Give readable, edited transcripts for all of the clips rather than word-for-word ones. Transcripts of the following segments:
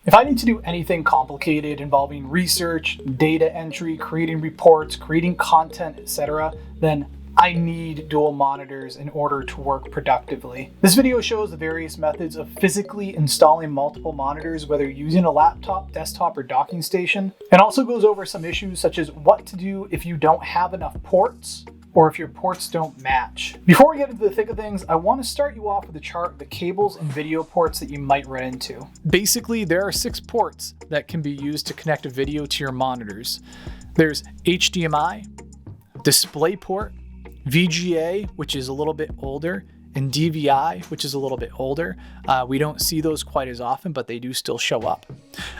If I need to do anything complicated involving research, data entry, creating reports, creating content, etc., then I need dual monitors in order to work productively. This video shows the various methods of physically installing multiple monitors, whether using a laptop, desktop, or docking station, and also goes over some issues such as what to do if you don't have enough ports, or if your ports don't match. Before we get into the thick of things, I want to start you off with a chart of the cables and video ports that you might run into. Basically, there are 6 ports that can be used to connect a video to your monitors. There's HDMI, DisplayPort, VGA, which is a little bit older, and DVI, which is a little bit older. We don't see those quite as often, but they do still show up.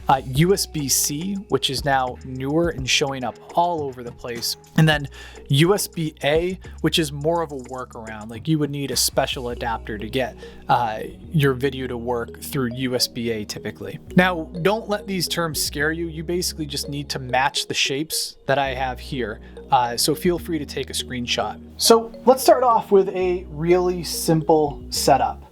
USB-C, which is now newer and showing up all over the place. And then USB-A, which is more of a workaround. Like you would need a special adapter to get your video to work through USB-A typically. Now, don't let these terms scare you. You basically just need to match the shapes that I have here. So feel free to take a screenshot. So let's start off with a really simple setup.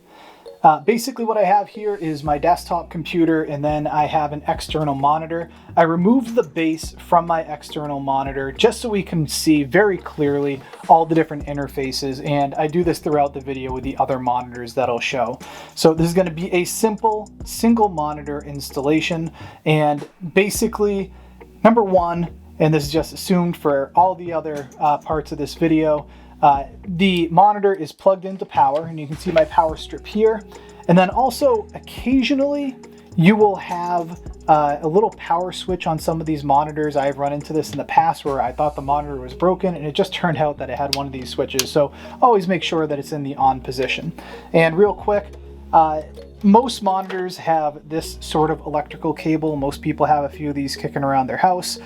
Basically what I have here is my desktop computer, and then I have an external monitor. I removed the base from my external monitor just so we can see very clearly all the different interfaces, and I do this throughout the video with the other monitors that I'll show. So this is going to be a simple single monitor installation, and basically number one, and this is just assumed for all the other parts of this video, the monitor is plugged into power, and you can see my power strip here. And then also occasionally you will have a little power switch on some of these monitors. I've run into this in the past where I thought the monitor was broken and it just turned out that it had one of these switches. So always make sure that it's in the on position. And real quick, most monitors have this sort of electrical cable. Most people have a few of these kicking around their house.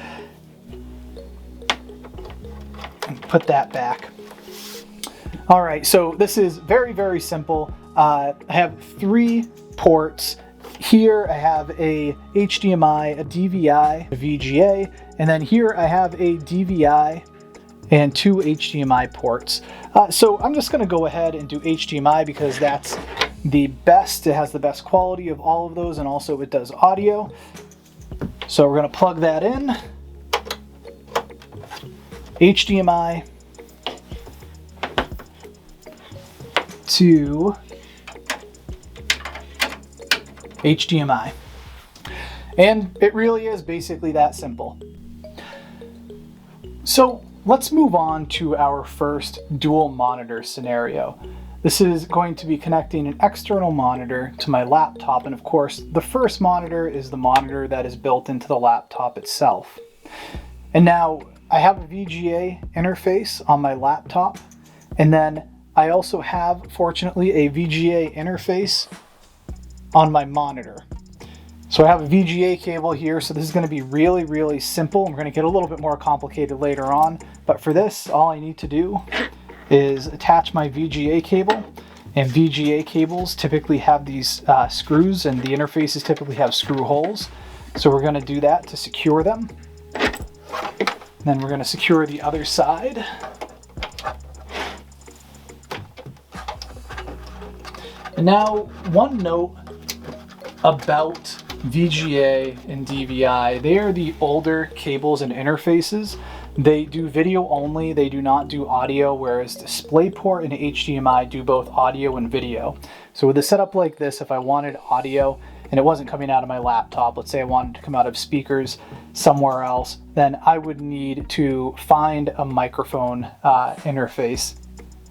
And put that back. All right, so this is very, very simple. I have 3 ports. Here I have a HDMI, a DVI, a VGA, and then here I have a DVI and 2 HDMI ports. So I'm just gonna go ahead and do HDMI because that's the best. It has the best quality of all of those, and also it does audio. So we're gonna plug that in. HDMI to HDMI. And it really is basically that simple. So let's move on to our first dual monitor scenario. This is going to be connecting an external monitor to my laptop, and of course the first monitor is the monitor that is built into the laptop itself. And now I have a VGA interface on my laptop, and then I also have, fortunately, a VGA interface on my monitor. So I have a VGA cable here, so this is going to be really, really simple. I'm going to get a little bit more complicated later on, but for this, all I need to do is attach my VGA cable, and VGA cables typically have these screws, and the interfaces typically have screw holes. So we're going to do that to secure them. Then we're going to secure the other side. And now, one note about VGA and DVI. They are the older cables and interfaces. They do video only, they do not do audio, whereas DisplayPort and HDMI do both audio and video. So with a setup like this, if I wanted audio and it wasn't coming out of my laptop, let's say I wanted to come out of speakers somewhere else, then I would need to find a microphone interface.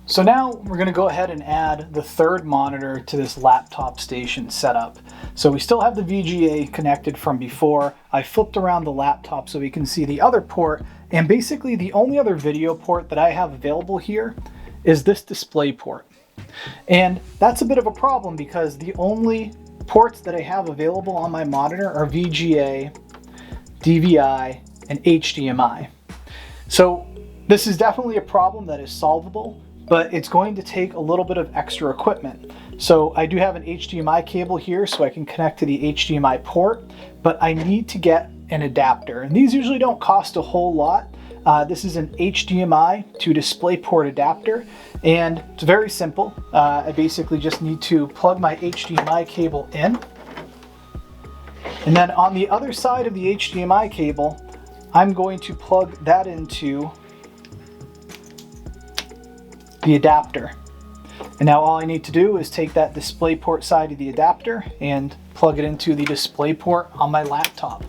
So now we're going to go ahead and add the third monitor to this laptop station setup. So we still have the VGA connected from before. I flipped around the laptop so we can see the other port, and basically the only other video port that I have available here is this DisplayPort. And that's a bit of a problem because the only ports that I have available on my monitor are VGA, DVI, and HDMI. So this is definitely a problem that is solvable, but it's going to take a little bit of extra equipment. So I do have an HDMI cable here so I can connect to the HDMI port, but I need to get an adapter. And these usually don't cost a whole lot. This is an HDMI to DisplayPort adapter, and it's very simple. I basically just need to plug my HDMI cable in, And then on the other side of the HDMI cable, I'm going to plug that into the adapter. And now all I need to do is take that DisplayPort side of the adapter and plug it into the DisplayPort on my laptop.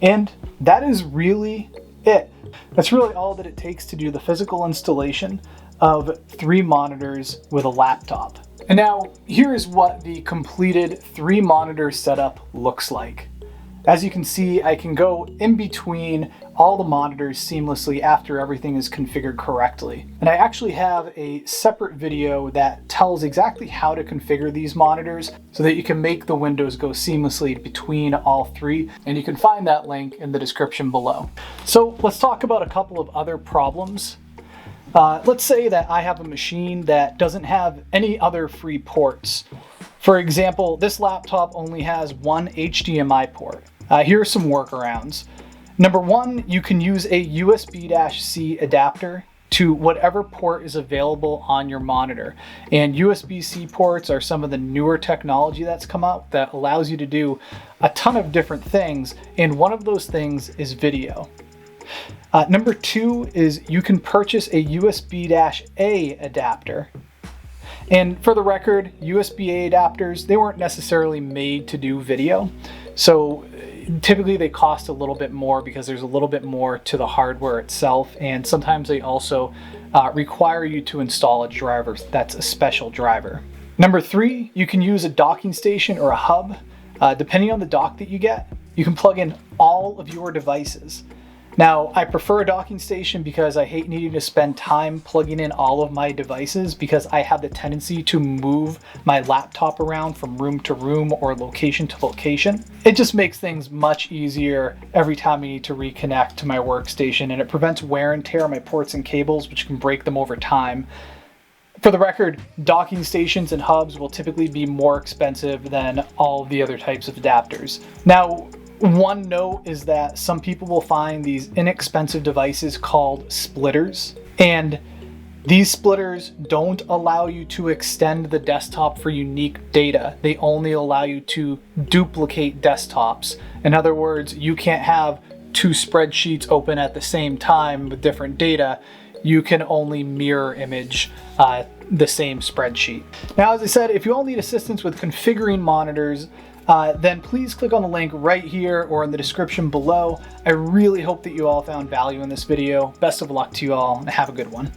And that is really it. That's really all that it takes to do the physical installation of 3 monitors with a laptop. And now here's what the completed 3 monitor setup looks like. As you can see, I can go in between all the monitors seamlessly after everything is configured correctly. And I actually have a separate video that tells exactly how to configure these monitors so that you can make the windows go seamlessly between all 3, and you can find that link in the description below. So let's talk about a couple of other problems. Let's say that I have a machine that doesn't have any other free ports. For example, this laptop only has 1 HDMI port. Here are some workarounds. Number 1, you can use a USB-C adapter to whatever port is available on your monitor. And USB-C ports are some of the newer technology that's come out that allows you to do a ton of different things, and one of those things is video. Number 2 is you can purchase a USB-A adapter. And for the record, USB-A adapters, they weren't necessarily made to do video. So typically they cost a little bit more because there's a little bit more to the hardware itself. And sometimes they also require you to install a driver that's a special driver. Number 3, you can use a docking station or a hub. Depending on the dock that you get, you can plug in all of your devices. Now, I prefer a docking station because I hate needing to spend time plugging in all of my devices because I have the tendency to move my laptop around from room to room or location to location. It just makes things much easier every time I need to reconnect to my workstation, and it prevents wear and tear on my ports and cables, which can break them over time. For the record, docking stations and hubs will typically be more expensive than all of the other types of adapters. Now, one note is that some people will find these inexpensive devices called splitters, and these splitters don't allow you to extend the desktop for unique data. They only allow you to duplicate desktops. In other words, you can't have 2 spreadsheets open at the same time with different data. You can only mirror image the same spreadsheet. Now, as I said, if you all need assistance with configuring monitors, then please click on the link right here or in the description below. I really hope that you all found value in this video. Best of luck to you all, and have a good one.